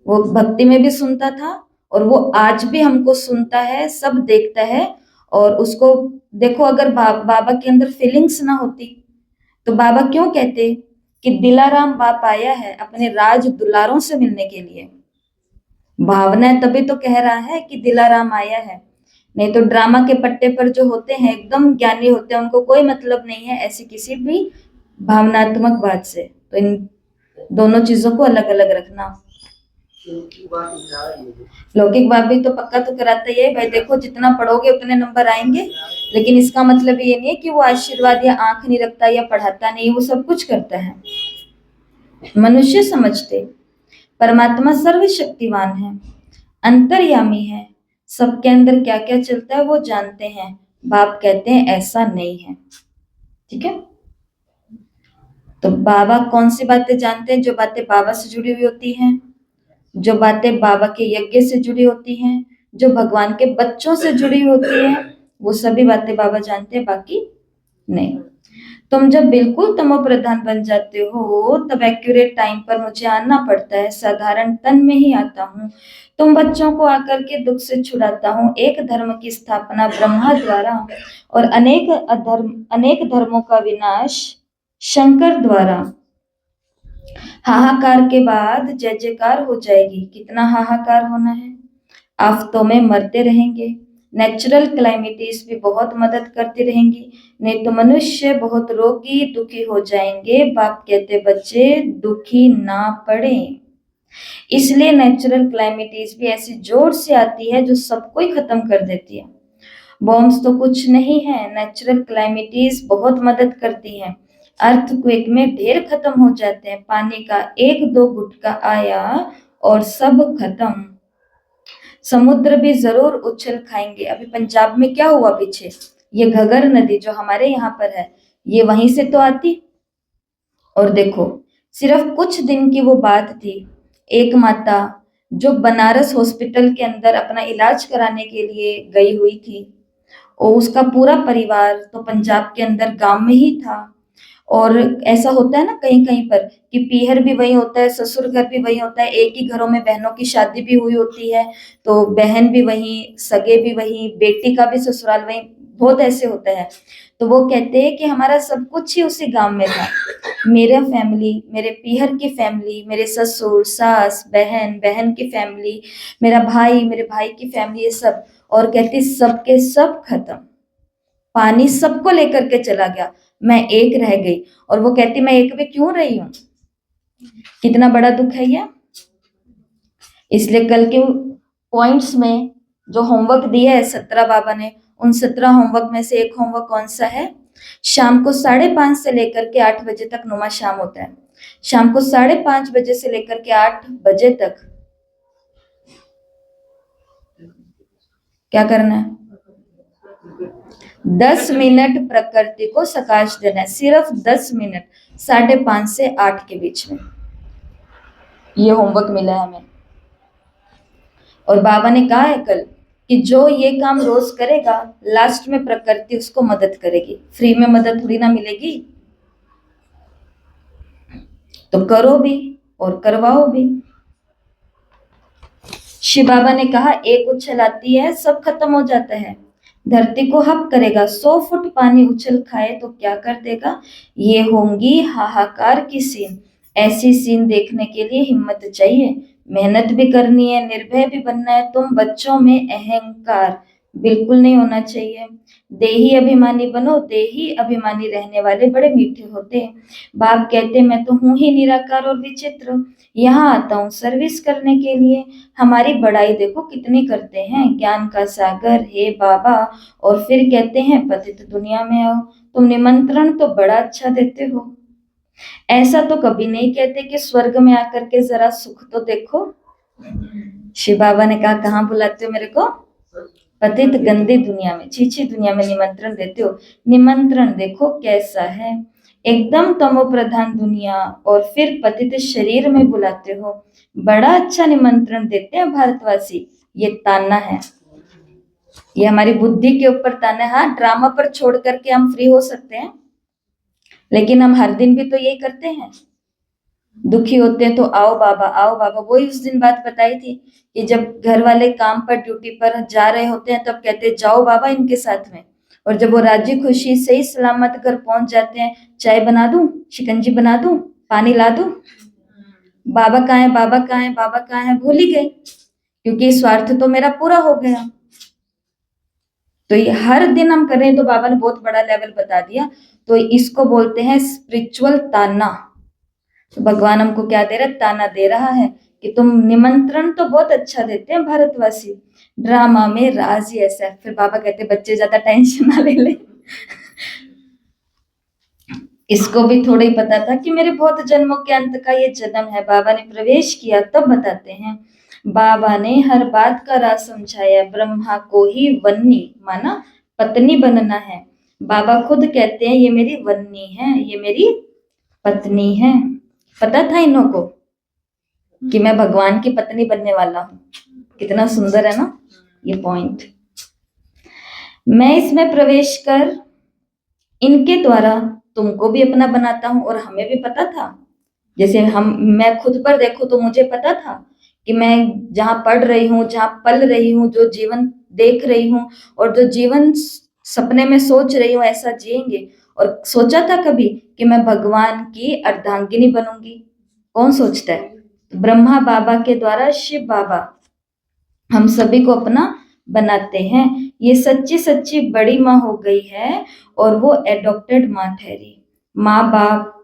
वो भक्ति में भी सुनता था और वो आज भी हमको सुनता है, सब देखता है। और उसको देखो, अगर बाबा के अंदर फीलिंग्स ना होती तो बाबा क्यों कहते कि दिलाराम बाप आया है अपने राज दुलारों से मिलने के लिए। भावना है तभी तो कह रहा है कि दिलाराम आया है। नहीं तो ड्रामा के पट्टे पर जो होते हैं एकदम ज्ञानी होते हैं, उनको कोई मतलब नहीं है ऐसी किसी भी भावनात्मक बात से। तो इन दोनों चीजों को अलग अलग रखना। लौकिक बात भी तो पक्का तो कराता ही है भाई, देखो जितना पढ़ोगे उतने नंबर आएंगे, लेकिन इसका मतलब ये नहीं है कि वो आशीर्वाद या आंख नहीं रखता या पढ़ाता नहीं, वो सब कुछ करता है। मनुष्य समझते परमात्मा सर्वशक्तिवान है, अंतर्यामी है, सबके अंदर क्या क्या चलता है वो जानते हैं। बाप कहते हैं ऐसा नहीं है। ठीक है, तो बाबा कौन सी बातें जानते हैं? जो बातें बाबा से जुड़ी हुई होती हैं, जो बातें बाबा के यज्ञ से जुड़ी होती हैं, जो भगवान के बच्चों से जुड़ी होती है, वो सभी बातें बाबा जानते हैं, बाकी नहीं। तुम जब बिल्कुल तमो प्रधान बन जाते हो तब एक्यूरेट टाइम पर मुझे आना पड़ता है, साधारण तन में ही आता हूँ। तुम बच्चों को आकर के दुख से छुड़ाता हूँ। एक धर्म की स्थापना ब्रह्मा द्वारा और अनेक धर्मों का विनाश शंकर द्वारा। हाहाकार के बाद जय जयकार हो जाएगी। कितना हाहाकार होना है? आफतों में मरते रहेंगे, नेचुरल क्लाइमेटीज भी बहुत मदद करती रहेंगी, नहीं तो मनुष्य बहुत रोगी दुखी हो जाएंगे। बाप कहते बच्चे दुखी ना पड़े, इसलिए नेचुरल क्लाइमेटीज भी ऐसी जोर से आती है जो सबको ही खत्म कर देती है। बॉम्ब्स तो कुछ नहीं है, नेचुरल क्लाइमेटीज बहुत मदद करती हैं। अर्थक्वेक में ढेर खत्म हो जाते हैं, पानी का एक दो गुटका आया और सब खत्म। समुद्र भी जरूर उछल खाएंगे। अभी पंजाब में क्या हुआ पीछे, ये घगर नदी जो हमारे यहाँ पर है, ये वहीं से तो आती। और देखो, सिर्फ कुछ दिन की वो बात थी, एक माता जो बनारस हॉस्पिटल के अंदर अपना इलाज कराने के लिए गई हुई थी, और उसका पूरा परिवार तो पंजाब के अंदर गांव में ही था। और ऐसा होता है ना कहीं कहीं पर कि पीहर भी वही होता है, ससुर घर भी वही होता है, एक ही घरों में बहनों की शादी भी हुई होती है, तो बहन भी वही, सगे भी वही, बेटी का भी ससुराल वही, बहुत ऐसे होता है। तो वो कहते हैं कि हमारा सब कुछ ही उसी गांव में था। मेरा फैमिली, मेरे पीहर की फैमिली, मेरे ससुर सास, बहन, बहन की फैमिली, मेरा भाई, मेरे भाई की फैमिली, ये सब। और कहती सबके सब खत्म, पानी सबको लेकर के चला गया, मैं एक रह गई। और वो कहती मैं एक भी क्यों रही हूं? कितना बड़ा दुख है ये। इसलिए कल के पॉइंट्स में जो होमवर्क दिया है 17 बाबा ने, उन 17 होमवर्क में से एक होमवर्क कौन सा है? शाम को 5:30 से लेकर के 8 बजे तक नुमा शाम होता है। शाम को 5:30 बजे से लेकर के 8 बजे तक क्या करना है? 10 मिनट प्रकृति को सकाश देना है, सिर्फ 10 मिनट, 5:30 से 8 के बीच में। ये होमवर्क मिला है हमें। और बाबा ने कहा है कल कि जो ये काम रोज करेगा, लास्ट में प्रकृति उसको मदद करेगी। फ्री में मदद थोड़ी ना मिलेगी, तो करो भी और करवाओ भी। शिव बाबा ने कहा एक उछल आती है सब खत्म हो जाता है, धरती को हप करेगा, 100 फुट पानी उछल खाए तो क्या कर देगा। ये होंगी हाहाकार की सीन। ऐसी सीन देखने के लिए हिम्मत चाहिए, मेहनत भी करनी है, निर्भय भी बनना है। तुम बच्चों में अहंकार बिल्कुल नहीं होना चाहिए। देही अभिमानी बनो, देही अभिमानी रहने वाले बड़े मीठे होते हैं। बाप कहते मैं तो हूं ही निराकार और विचित्र, यहाँ आता हूँ सर्विस करने के लिए। हमारी बड़ाई देखो कितनी करते हैं, ज्ञान का सागर हे बाबा, और फिर कहते हैं पतित दुनिया में आओ। तुम निमंत्रण तो बड़ा अच्छा देते हो, ऐसा तो कभी नहीं कहते कि स्वर्ग में आकर के जरा सुख तो देखो। शिव बाबा ने कहा कहाँ बुलाते हो मेरे को? पतित गंदी दुनिया में, छीछी दुनिया में निमंत्रण देते हो। निमंत्रण देखो कैसा है, एकदम तमो प्रधान दुनिया और फिर पतित शरीर में बुलाते हो। बड़ा अच्छा निमंत्रण देते हैं भारतवासी। ये ताना है, ये हमारी बुद्धि के ऊपर ताना है। हाँ, ड्रामा पर छोड़ करके हम फ्री हो सकते हैं, लेकिन हम हर दिन भी तो यही करते हैं। दुखी होते हैं तो आओ बाबा, आओ बाबा। वही उस दिन बात बताई थी कि जब घर वाले काम पर ड्यूटी पर जा रहे होते हैं तब कहते हैं जाओ बाबा इनके साथ में, और जब वो राजी खुशी से ही सलामत घर पहुंच जाते हैं, चाय बना दूं, शिकंजी बना दूं, पानी ला दूं, बाबा कहाँ है, बाबा कहाँ है, बाबा कहाँ है, भूल ही गए, क्योंकि स्वार्थ तो मेरा पूरा हो गया। तो ये हर दिन हम कर रहे हैं, तो बाबा ने बहुत बड़ा लेवल बता दिया। तो इसको बोलते हैं स्पिरिचुअल ताना। तो भगवान हमको क्या दे रहा है, ताना दे रहा है कि तुम निमंत्रण तो बहुत अच्छा देते हैं भारतवासी, ड्रामा में राज ही ऐसा है। फिर बाबा कहते बच्चे ज्यादा टेंशन ना ले ले। इसको भी थोड़ा ही पता था कि मेरे बहुत जन्मों के अंत का ये जन्म है। बाबा ने प्रवेश किया तब बताते हैं। बाबा ने हर बात का राज समझाया। ब्रह्मा को ही वन्नी माना पत्नी बनना है। बाबा खुद कहते हैं ये मेरी वन्नी है, ये मेरी पत्नी है। पता था इन्हों को कि मैं भगवान की पत्नी बनने वाला हूँ। कितना सुंदर है ना ये पॉइंट। मैं इसमें प्रवेश कर इनके द्वारा तुमको भी अपना बनाता हूँ, और हमें भी पता था। जैसे मैं खुद पर देखो तो मुझे पता था कि मैं जहाँ पढ़ रही हूँ, जहाँ पल रही हूँ, जो जीवन देख रही हूँ और जो जीवन सपने में सोच रही हूँ ऐसा जिएंगे। और सोचा था कभी कि मैं भगवान की अर्धांगिनी बनूंगी? कौन सोचता है? ब्रह्मा बाबा के द्वारा शिव बाबा हम सभी को अपना बनाते हैं। ये सच्ची सच्ची बड़ी माँ हो गई है और वो एडॉप्टेड माँ ठहरी। माँ बाप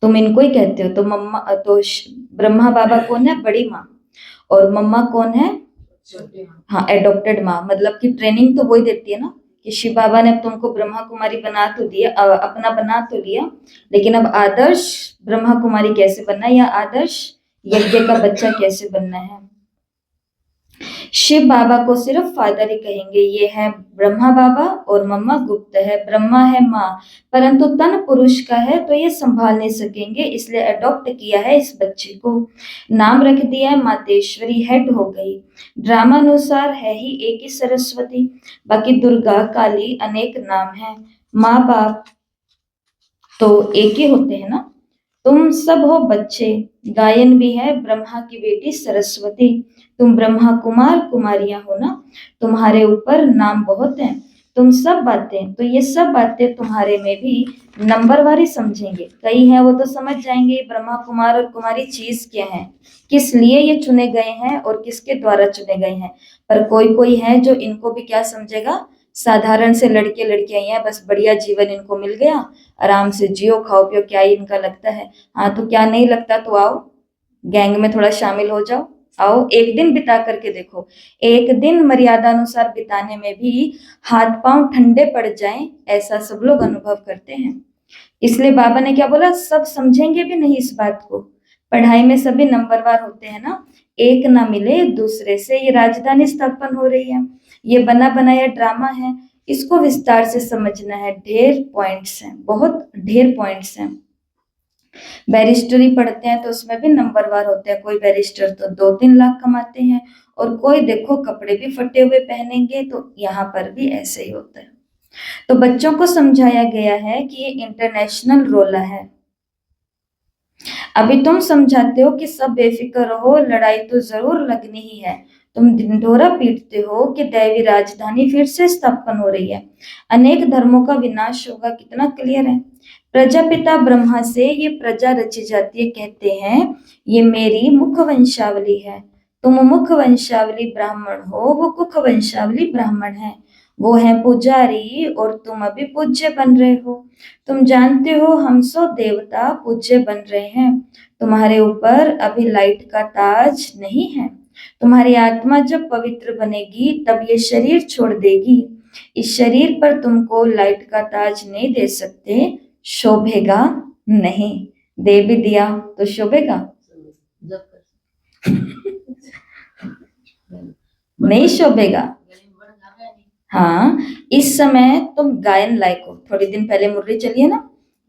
तुम इनको ही कहते हो, तो मम्मा तो ब्रह्मा बाबा कौन है? बड़ी माँ। और मम्मा कौन है? हाँ, एडॉप्टेड माँ। मतलब कि ट्रेनिंग तो वही देती है ना कि शिव बाबा ने तुमको ब्रह्मा कुमारी बना तो दिया, अपना बना तो लिया, लेकिन अब आदर्श ब्रह्मा कुमारी कैसे बनना है या आदर्श यज्ञ का बच्चा कैसे बनना है। शिव बाबा को सिर्फ फादर ही कहेंगे। ये है ब्रह्मा बाबा और मम्मा गुप्त है। ब्रह्मा है माँ, परंतु तन पुरुष का है तो ये संभाल नहीं सकेंगे, इसलिए अडॉप्ट किया है इस बच्चे को। नाम रख दिया है मातेश्वरी, हेड हो गई। ड्रामा अनुसार है ही एक ही सरस्वती, बाकी दुर्गा काली अनेक नाम है। माँ बाप तो एक ही होते हैं ना। तुम सब हो बच्चे, गायन भी है ब्रह्मा की बेटी सरस्वती। तुम ब्रह्मा कुमार कुमारियां हो ना, तुम्हारे ऊपर नाम बहुत हैं। तुम सब बातें, तो ये सब बातें तुम्हारे में भी नंबरवारी समझेंगे। कई हैं वो तो समझ जाएंगे ब्रह्मा कुमार और कुमारी चीज क्या है, किस लिए ये चुने गए हैं और किसके द्वारा चुने गए हैं। पर कोई कोई है जो इनको भी क्या समझेगा, साधारण से लड़के लड़कियां ही हैं, बस बढ़िया जीवन इनको मिल गया, आराम से जियो खाओ पियो, क्या ही इनका लगता है। हाँ, तो क्या नहीं लगता तो आओ गैंग में थोड़ा शामिल हो जाओ। आओ एक दिन बिता करके देखो। एक दिन मर्यादा अनुसार बिताने में भी हाथ पांव ठंडे पड़ जाएं, ऐसा सब लोग अनुभव करते हैं। इसलिए बाबा ने क्या बोला, सब समझेंगे भी नहीं इस बात को। पढ़ाई में सभी नंबरवार होते हैं ना, एक ना मिले दूसरे से। ये राजधानी स्थापन हो रही है, ये बना बनाया ड्रामा है, इसको विस्तार से समझना है। ढेर पॉइंट्स हैं, बहुत ढेर पॉइंट्स हैं। बैरिस्टरी पढ़ते हैं तो उसमें भी नंबरवार होते हैं। कोई बैरिस्टर तो 2-3 लाख कमाते हैं और कोई देखो कपड़े भी फटे हुए पहनेंगे, तो यहाँ पर भी ऐसे ही होता है। तो बच्चों को समझाया गया है कि ये इंटरनेशनल रोला है। अभी तुम समझाते हो कि सब बेफिक्र रहो, लड़ाई तो जरूर लगनी ही है। तुम ढिंढोरा पीटते हो कि दैवी राजधानी फिर से स्थापन हो रही है, अनेक धर्मों का विनाश होगा। कितना क्लियर है। प्रजापिता ब्रह्मा से ये प्रजा रची जाती है। कहते हैं ये मेरी मुख वंशावली है। तुम मुख वंशावली ब्राह्मण हो, वो कुख वंशावली ब्राह्मण है। वो है पुजारी और तुम अभी पूज्य बन रहे हो। तुम जानते हो हम सो देवता पूज्य बन रहे हैं। तुम्हारे ऊपर अभी लाइट का ताज नहीं है। तुम्हारी आत्मा जब पवित्र बनेगी तब ये शरीर छोड़ देगी। इस शरीर पर तुमको लाइट का ताज नहीं दे सकते, शोभेगा नहीं। दे भी दिया तो शोभेगा नहीं, शोभेगा। हाँ, इस समय तुम गायन लायक हो। थोड़े दिन पहले मुरली चली है ना,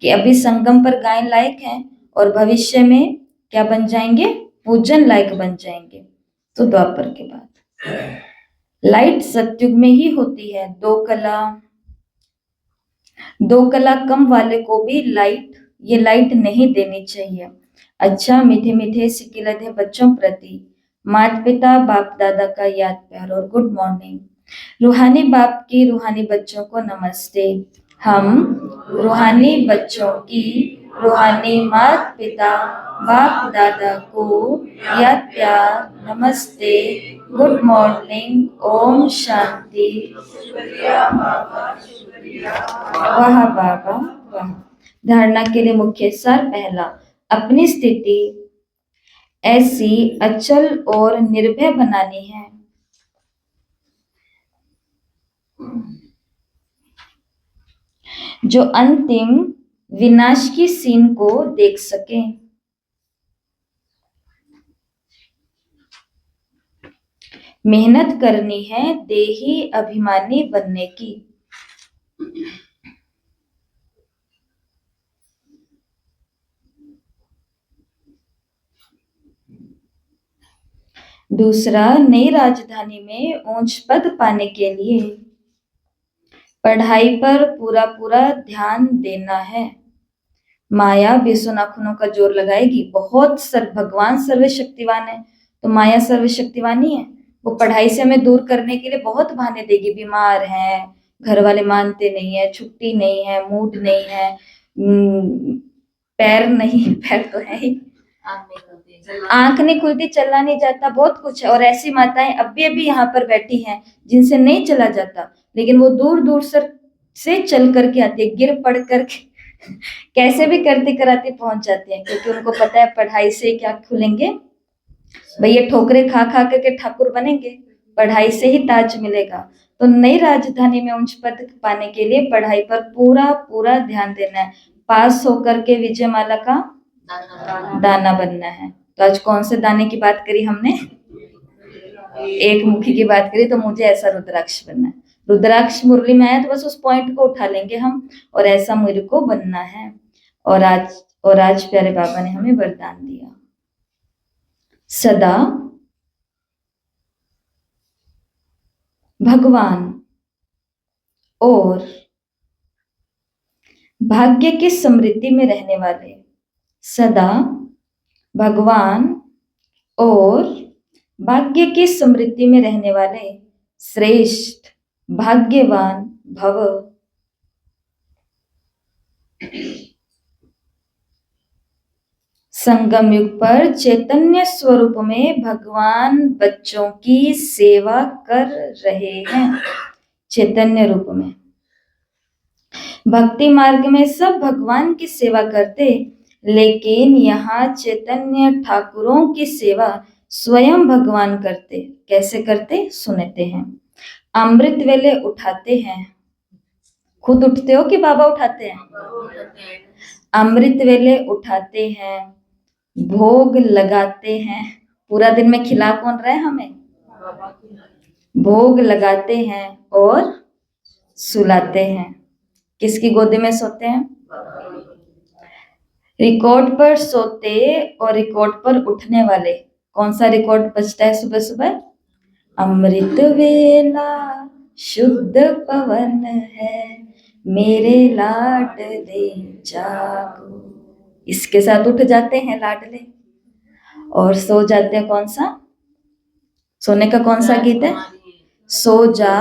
कि अभी संगम पर गायन लायक हैं और भविष्य में क्या बन जाएंगे, पूजन लायक बन जाएंगे। तो द्वापर के बाद लाइट सतयुग में ही होती है। दो कला कम वाले को भी ये लाइट नहीं देनी चाहिए। अच्छा, मीठे मीठे सिकिलधे बच्चों प्रति माता पिता बाप दादा का याद प्यार और गुड मॉर्निंग। रूहानी बाप की रूहानी बच्चों को नमस्ते। हम रूहानी बच्चों की रूहानी माता पिता बाप दादा को याद प्यार नमस्ते, गुड मॉर्निंग, ओम शांति। वाह बाबा वाह। धारणा के लिए मुख्य सार पहला, अपनी स्थिति ऐसी अचल और निर्भय बनानी है जो अंतिम विनाश की सीन को देख सके। मेहनत करनी है देही अभिमानी बनने की। दूसरा, नई राजधानी में ऊंच पद पाने के लिए पढ़ाई पर पूरा पूरा ध्यान देना है। माया बेसो नाखूनों का जोर लगाएगी। भगवान सर्वशक्तिवान है तो माया सर्वशक्तिवान ही है। वो पढ़ाई से हमें दूर करने के लिए बहुत बहाने देगी। बीमार है, घर वाले मानते नहीं है, छुट्टी नहीं है, मूड नहीं है, पैर नहीं, पैर तो है ही, आंख नहीं खुलती, चलना नहीं जाता, बहुत कुछ है। और ऐसी माताएं अभी यहाँ पर बैठी हैं जिनसे नहीं चला जाता, लेकिन वो दूर दूर से चल करके आती है, गिर पड़ करके कैसे भी करते कराते पहुंच जाते हैं, क्योंकि उनको पता है पढ़ाई से क्या खुलेंगे भैया, ठोकरे खा खा करके ठाकुर बनेंगे, पढ़ाई से ही ताज मिलेगा। तो नई राजधानी में उच्च पद पाने के लिए पढ़ाई पर पूरा पूरा ध्यान देना है। पास होकर के विजयमाला का दाना बनना है। तो आज कौन से दाने की बात करी हमने? एक मुखी की बात करी। तो मुझे ऐसा रुद्राक्ष बनना है। रुद्राक्ष मुरली में आया तो बस उस पॉइंट को उठा लेंगे हम, और ऐसा मुझे को बनना है। और आज प्यारे बाबा ने हमें वरदान दिया, सदा भगवान और भाग्य की समृद्धि में रहने वाले, सदा भगवान और भाग्य की समृद्धि में रहने वाले श्रेष्ठ भाग्यवान भव। संगम युग पर चैतन्य स्वरूप में भगवान बच्चों की सेवा कर रहे हैं। चैतन्य रूप में भक्ति मार्ग में सब भगवान की सेवा करते, लेकिन यहाँ चैतन्य ठाकुरों की सेवा स्वयं भगवान करते। कैसे करते सुनते हैं। अमृत वेले उठाते हैं। खुद उठते हो कि बाबा उठाते हैं? अमृत वेले उठाते हैं, भोग लगाते हैं। पूरा दिन में खिला कौन रहा है हमें? भोग लगाते हैं और सुलाते हैं। किसकी गोदी में सोते हैं? रिकॉर्ड पर सोते और रिकॉर्ड पर उठने वाले। कौन सा रिकॉर्ड बजता है सुबह सुबह? अमृत वेला शुद्ध पवन है, मेरे लाडले जागो। इसके साथ उठ जाते हैं लाडले और सो जाते हैं। कौन सा सोने का कौन सा गीत है? सो जा,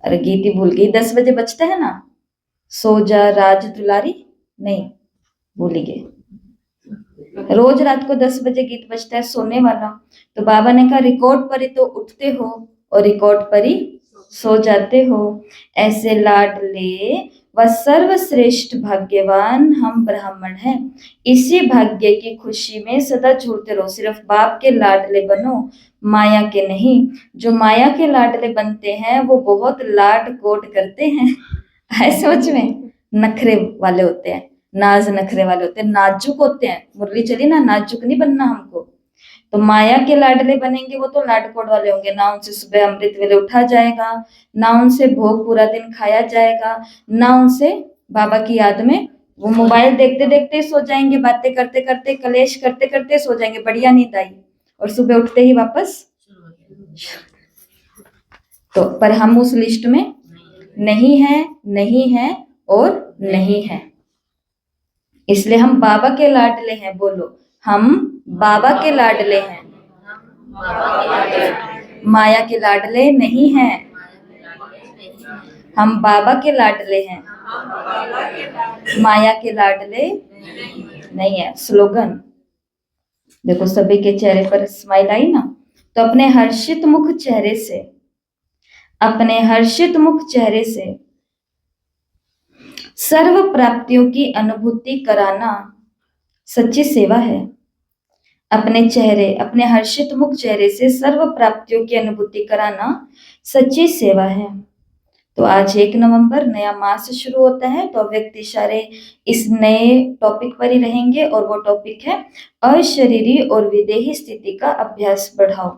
अरे गीत ही भूल गई। 10 बजे बजता है ना, सो जा राज दुलारी, नहीं भूल गए। रोज रात को 10 बजे गीत बजता है सोने वाला। तो बाबा ने कहा रिकॉर्ड पर ही तो उठते हो और रिकॉर्ड पर ही सो जाते हो। ऐसे लाडले व सर्वश्रेष्ठ भाग्यवान हम ब्राह्मण हैं। इसी भाग्य की खुशी में सदा झूलते रहो। सिर्फ बाप के लाडले बनो, माया के नहीं। जो माया के लाडले बनते हैं वो बहुत लाड कोट करते हैं। है समझ में? नखरे वाले होते हैं, नाज नखरे वाले होते हैं, नाजुक होते हैं। मुरली चली ना, नाजुक नहीं बनना हमको। तो माया के लाडले बनेंगे वो तो लाडकोड वाले होंगे, ना उनसे सुबह अमृत वेले उठा जाएगा, ना उनसे भोग पूरा दिन खाया जाएगा, ना उनसे बाबा की याद में वो मोबाइल देखते देखते सो जाएंगे, बातें करते करते कलेश करते करते सो जाएंगे, बढ़िया नींद आई और सुबह उठते ही वापस। तो पर हम उस लिस्ट में नहीं है, नहीं है और नहीं है, इसलिए हम बाबा के लाडले हैं। बोलो, हम बाबा के लाडले हैं, माया के लाडले नहीं हैं, हम बाबा के लाडले हैं, माया के लाडले नहीं है। स्लोगन देखो, सभी के चेहरे पर स्माइल आई ना। तो अपने हर्षित मुख चेहरे से, अपने हर्षित मुख चेहरे से सर्व प्राप्तियों की अनुभूति कराना सच्ची सेवा है। अपने चेहरे, अपने हर्षित मुख चेहरे से सर्व प्राप्तियों की अनुभूति कराना सच्ची सेवा है। तो आज 1 नवंबर नया मास शुरू होता है, तो अव्यक्त इशारे इस नए टॉपिक पर ही रहेंगे और वो टॉपिक है अशरीरी और विदेही स्थिति का अभ्यास बढ़ाओ।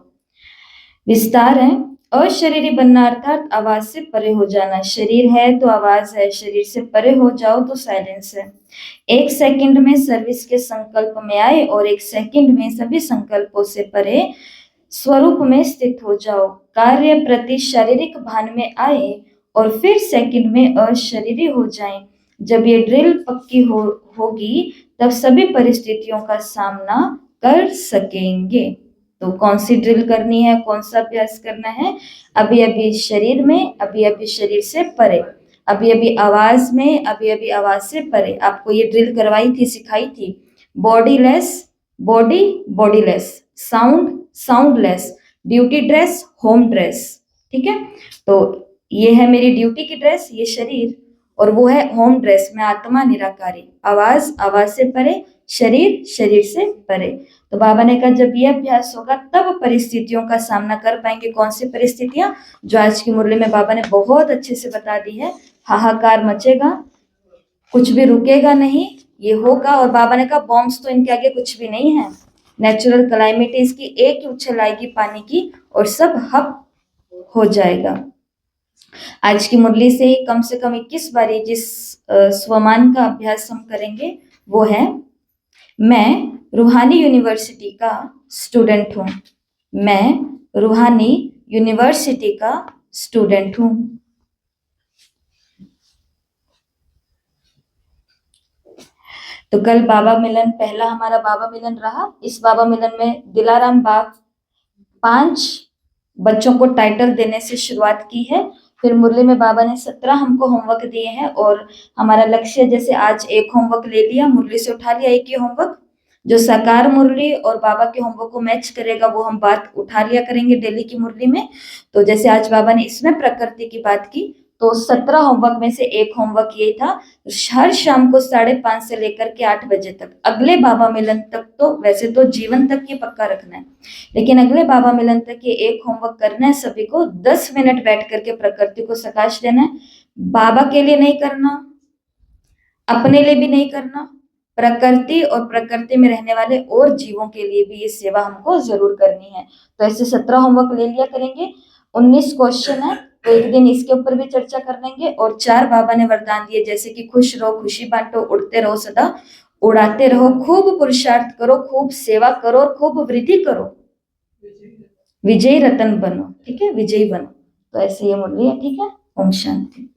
विस्तार है, अशरीरी बनना अर्थात आवाज से परे हो जाना। शरीर है तो आवाज है, शरीर से परे हो जाओ तो साइलेंस है। 1 सेकंड में सर्विस के संकल्प में आए और 1 सेकंड में सभी संकल्पों से परे स्वरूप में स्थित हो जाओ। कार्य प्रति शारीरिक भान में आए और फिर सेकंड में अशरीरी हो जाएं। जब ये ड्रिल पक्की होगी तब सभी परिस्थितियों का सामना कर सकेंगे। तो कौन सी ड्रिल करनी है, कौन सा अभ्यास करना है? अभी अभी शरीर में, अभी अभी शरीर से परे, अभी अभी आवाज में, अभी अभी आवाज से परे। आपको ये ड्रिल करवाई थी, सिखाई थी। Bodiless, body bodiless, sound soundless, duty dress home dress. ठीक है, तो ये है मेरी ड्यूटी की ड्रेस, ये शरीर, और वो है होम ड्रेस, मैं आत्मा निराकारी। आवाज आवाज से परे, शरीर शरीर से परे। तो बाबा ने कहा जब ये अभ्यास होगा तब परिस्थितियों का सामना कर पाएंगे। कौन सी परिस्थितियां? जो आज की मुरली में बाबा ने बहुत अच्छे से बता दी है। हाहाकार मचेगा, कुछ भी रुकेगा नहीं, ये होगा। और बाबा ने कहा बॉम्ब्स तो इनके आगे कुछ भी नहीं है। नेचुरल क्लाइमेट इसकी, एक ही उछल आएगी पानी की और सब हब हो जाएगा। आज की मुरली से कम 21 बारी जिस स्वमान का अभ्यास हम करेंगे वो है, मैं रूहानी यूनिवर्सिटी का स्टूडेंट हूँ, मैं रूहानी यूनिवर्सिटी का स्टूडेंट हूँ। तो कल बाबा मिलन, पहला हमारा बाबा मिलन रहा। इस बाबा मिलन में दिलाराम बाप 5 बच्चों को टाइटल देने से शुरुआत की है। फिर मुरली में बाबा ने 17 हमको होमवर्क दिए हैं और हमारा लक्ष्य, जैसे आज एक होमवर्क ले लिया, मुरली से उठा लिया एक ही होमवर्क, जो साकार मुरली और बाबा के होमवर्क को मैच करेगा वो हम बात उठा लिया करेंगे डेली की मुरली में। तो जैसे आज बाबा ने इसमें प्रकृति की बात की, तो 17 होमवर्क में से एक होमवर्क ये था, हर शाम को 5:30 से लेकर के 8 बजे तक, अगले बाबा मिलन तक, तो वैसे तो जीवन तक ये पक्का रखना है, लेकिन अगले बाबा मिलन तक ये एक होमवर्क करना है सभी को। 10 मिनट बैठ करके प्रकृति को सकाश देना है। बाबा के लिए नहीं करना, अपने लिए भी नहीं करना, प्रकृति और प्रकृति में रहने वाले और जीवों के लिए भी ये सेवा हमको जरूर करनी है। तो ऐसे 17 होमवर्क ले लिया करेंगे। 19 क्वेश्चन है, तो एक दिन इसके ऊपर भी चर्चा कर लेंगे। और 4 बाबा ने वरदान दिए, जैसे कि खुश रहो, खुशी बांटो, उड़ते रहो सदा, उड़ाते रहो, खूब पुरुषार्थ करो, खूब सेवा करो और खूब वृद्धि करो, विजयी रतन बनो। ठीक है, विजयी बनो। तो ऐसे ये मुरली है। ठीक है, ओम शांति।